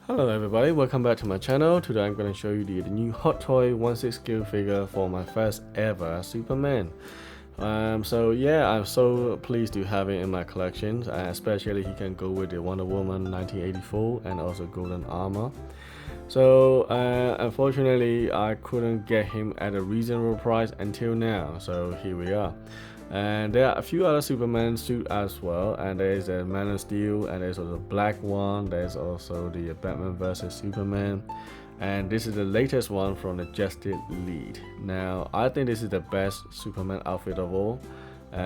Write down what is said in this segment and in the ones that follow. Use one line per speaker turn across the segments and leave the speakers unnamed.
Hello everybody, welcome back to my channel. Today I'm going to show you the new Hot Toy 1/6 scale figure for my first ever Superman. So yeah, I'm so pleased to have it in my collection, especially he can go with the Wonder Woman 1984 and also Golden Armor. So unfortunately I couldn't get him at a reasonable price until now, so here we are. And there are a few other Superman suits as well, and there's a Man of Steel, and there's also the black one, there's also the Batman vs Superman, and this is the latest one from the Justice League. Now I think this is the best Superman outfit of all,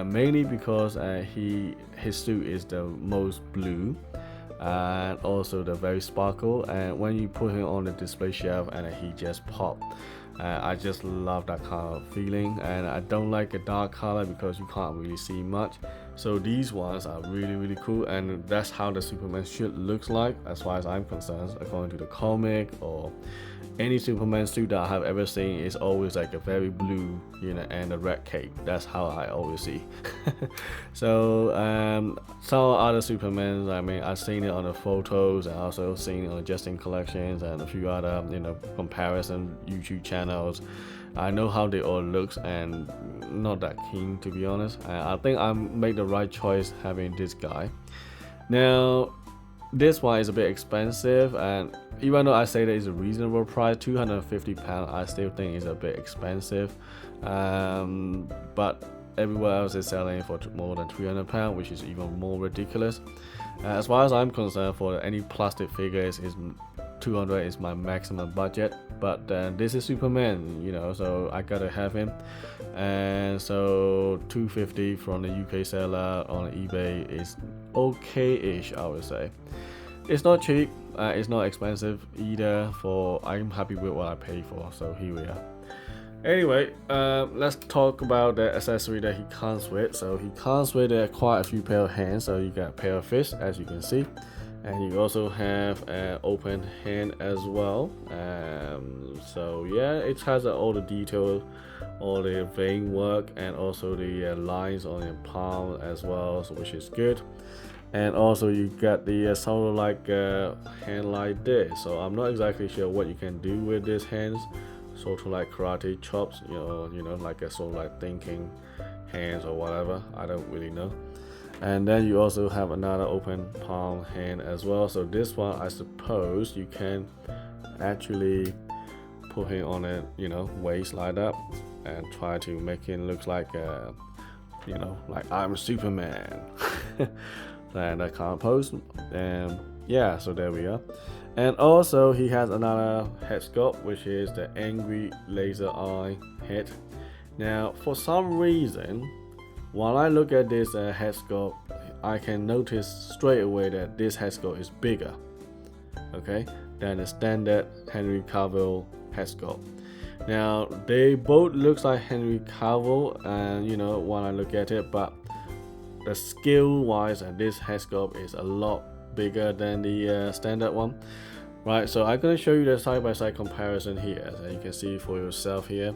mainly because his suit is the most blue and also the very sparkle, and when you put him on the display shelf and he just popped. I just love that kind of feeling, and I don't like a dark color because you can't really see much. So these ones are really cool, and that's how the Superman should looks like as far as I'm concerned. According to the comic or any Superman suit that I have ever seen, is always like a very blue, and a red cape. That's how I always see. So some other Supermans, I mean, I've seen it on the photos, and also seen it on Justin collections and a few other comparison YouTube channels. I know how they all looks, and not that keen, to be honest. I think I made the right choice having this guy. Now this one is a bit expensive, and even though I say that it's a reasonable price, £250, I still think it's a bit expensive. But everywhere else is selling for more than £300, which is even more ridiculous. As far as I'm concerned, for any plastic figures, is 200 is my maximum budget. But this is Superman, so I gotta have him. And so 250 from the UK seller on eBay is okay-ish, I would say. It's not cheap, it's not expensive either. I'm happy with what I paid for, so here we are. Anyway, let's talk about the accessory that he comes with. So he comes with quite a few pair of hands. So you got a pair of fists, as you can see, and you also have an open hand as well. So yeah, it has all the detail, all the vein work, and also the lines on your palm as well, so which is good. And also you got the sort of like hand like this. So I'm not exactly sure what you can do with these hands, sort of like karate chops, like a sort of like thinking hands or whatever. I don't really know. And then you also have another open palm hand as well. So this one, I suppose you can actually put him on a waist like that and try to make it look like like I'm Superman. And that kind of pose. And yeah, so there we are. And also he has another head sculpt, which is the angry laser eye head. Now for some reason, while I look at this head sculpt, I can notice straight away that this head sculpt is bigger, okay, than the standard Henry Cavill head sculpt. Now they both looks like Henry Cavill, and when I look at it, but the scale wise, and this head sculpt is a lot bigger than the standard one, right? So I'm going to show you the side-by-side comparison here, so you can see for yourself here.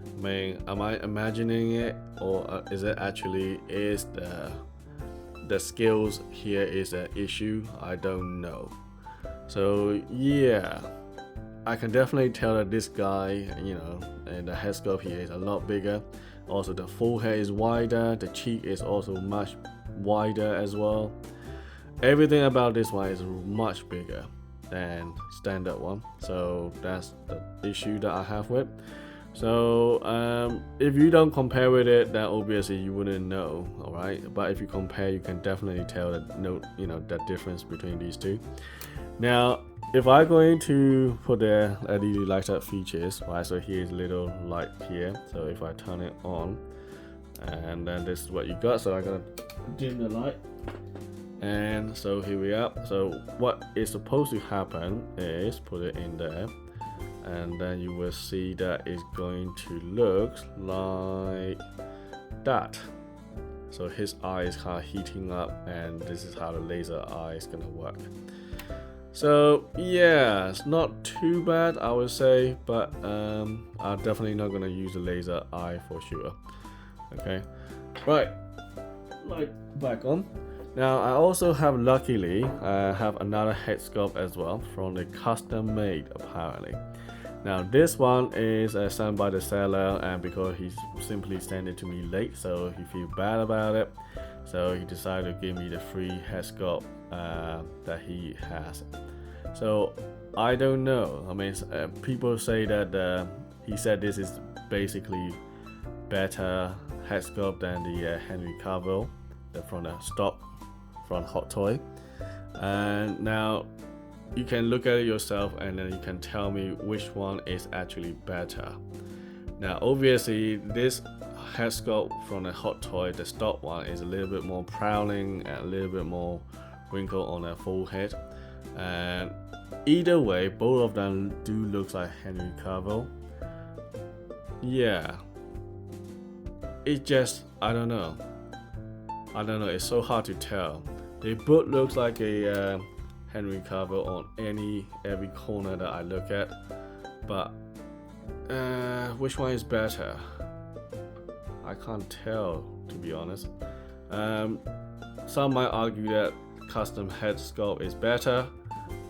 I mean, am I imagining it, or is it actually the scales here is an issue? I don't know. So yeah, I can definitely tell that this guy, and the head sculpt here is a lot bigger. Also the forehead is wider, the cheek is also much wider as well. Everything about this one is much bigger than standard one, so that's the issue that I have with. So if you don't compare with it, then obviously you wouldn't know, all right? But if you compare, you can definitely tell that difference between these two. Now if I'm going to put the LED light up features, right, so here's a little light here. So if I turn it on, and then this is what you got. So I'm gonna dim the light, and so here we are. So what is supposed to happen is put it in there, and then you will see that it's going to look like that. So his eye is kind of heating up, and this is how the laser eye is gonna work. So yeah, it's not too bad, I would say, but I'm definitely not gonna use the laser eye for sure. Okay, right, light back on. Now I also have, luckily, I have another head sculpt as well from the custom made apparently. Now this one is sent by the seller, and because he's simply sent it to me late, so he feels bad about it, so he decided to give me the free head sculpt that he has. So I don't know, I mean, people say that he said this is basically better head sculpt than the Henry Cavill from the stock from Hot Toy. And now you can look at it yourself and then you can tell me which one is actually better. Now obviously this head sculpt from the Hot Toy, the stock one, is a little bit more prowling and a little bit more wrinkle on the forehead, and either way both of them do look like Henry Cavill. Yeah, it just, I don't know, it's so hard to tell. They both look like a Henry Cavill on every corner that I look at, but which one is better? I can't tell, to be honest. Some might argue that custom head sculpt is better,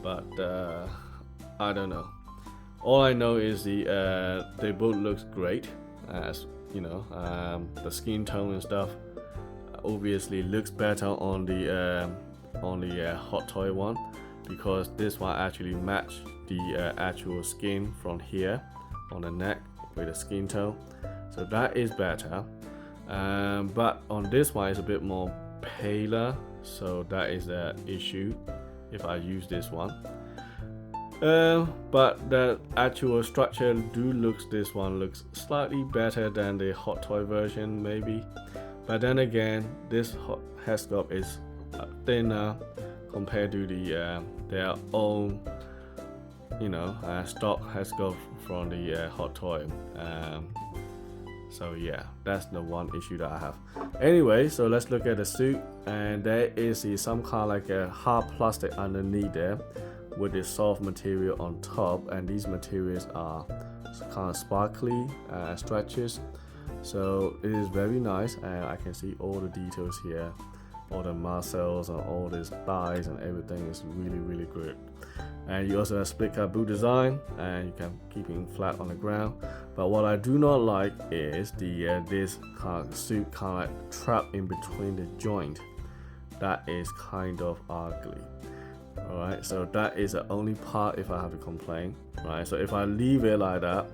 but I don't know. All I know is they both look great, as you know. The skin tone and stuff obviously looks better on the Hot Toy one, because this one actually matched the actual skin from here on the neck with the skin tone, so that is better. But on this one it's a bit more paler, so that is the issue if I use this one. But the actual structure this one looks slightly better than the Hot Toy version maybe, but then again this head sculpt is thinner compared to their own, stock head sculpt from the Hot Toy. So yeah, that's the one issue that I have. Anyway, so let's look at the suit, and there is some kind of like a hard plastic underneath there with this soft material on top, and these materials are kind of sparkly stretches, so it is very nice, and I can see all the details here, all the muscles and all these thighs and everything is really good. And you also have split cut boot design, and you can keep it flat on the ground. But what I do not like is this kind of suit kind of like trapped in between the joint. That is kind of ugly. Alright, so that is the only part if I have to complain. Right, so if I leave it like that,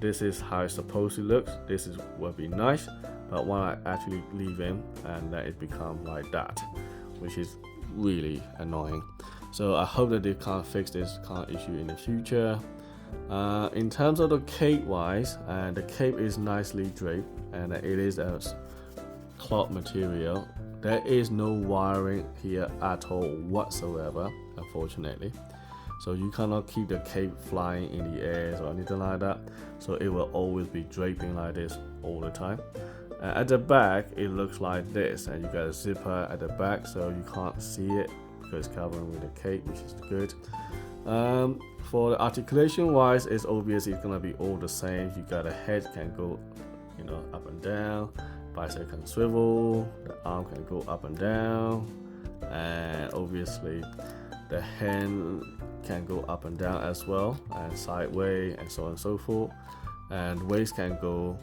this is how it's supposed to look. This would be nice, but when I actually leave in, and then it becomes like that, which is really annoying. So I hope that they can't fix this kind of issue in the future. In terms of the cape wise, the cape is nicely draped, and it is a cloth material. There is no wiring here at all whatsoever, unfortunately. So you cannot keep the cape flying in the air or anything like that. So it will always be draping like this all the time. At the back, it looks like this, and you got a zipper at the back, so you can't see it because it's covering with the cape, which is good. For the articulation wise, it's obviously gonna be all the same. You got a head can go, up and down. Bicep can swivel, the arm can go up and down, and obviously the hand can go up and down as well, and sideways, and so on and so forth. And waist can go,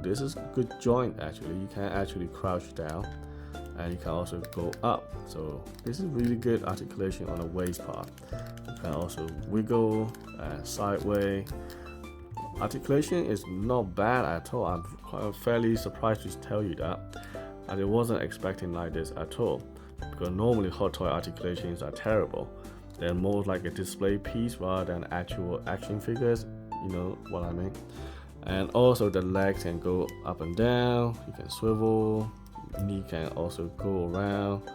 this is a good joint actually. You can actually crouch down, and you can also go up. So this is really good articulation on the waist part. You can also wiggle sideways. Articulation is not bad at all. I'm fairly surprised to tell you that. I wasn't expecting like this at all, because normally Hot Toy articulations are terrible. They're more like a display piece rather than actual action figures, you know what I mean. And also the legs can go up and down, you can swivel, knee can also go around.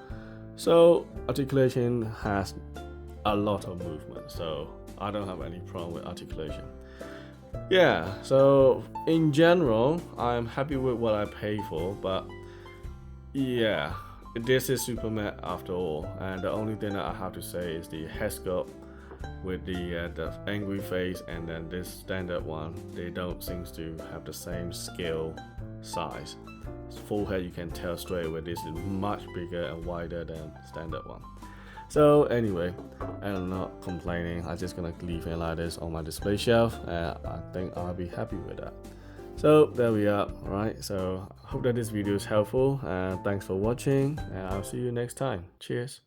So articulation has a lot of movement, so I don't have any problem with articulation. Yeah, so in general, I'm happy with what I pay for, but yeah, this is Superman after all, and the only thing that I have to say is the head sculpt with the angry face, and then this standard one, they don't seem to have the same scale size. Full head, you can tell straight away this is much bigger and wider than standard one. So anyway, I'm not complaining. I'm just gonna leave it like this on my display shelf, and I think I'll be happy with that. So there we are. Alright, so hope that this video is helpful, and thanks for watching, and I'll see you next time. Cheers.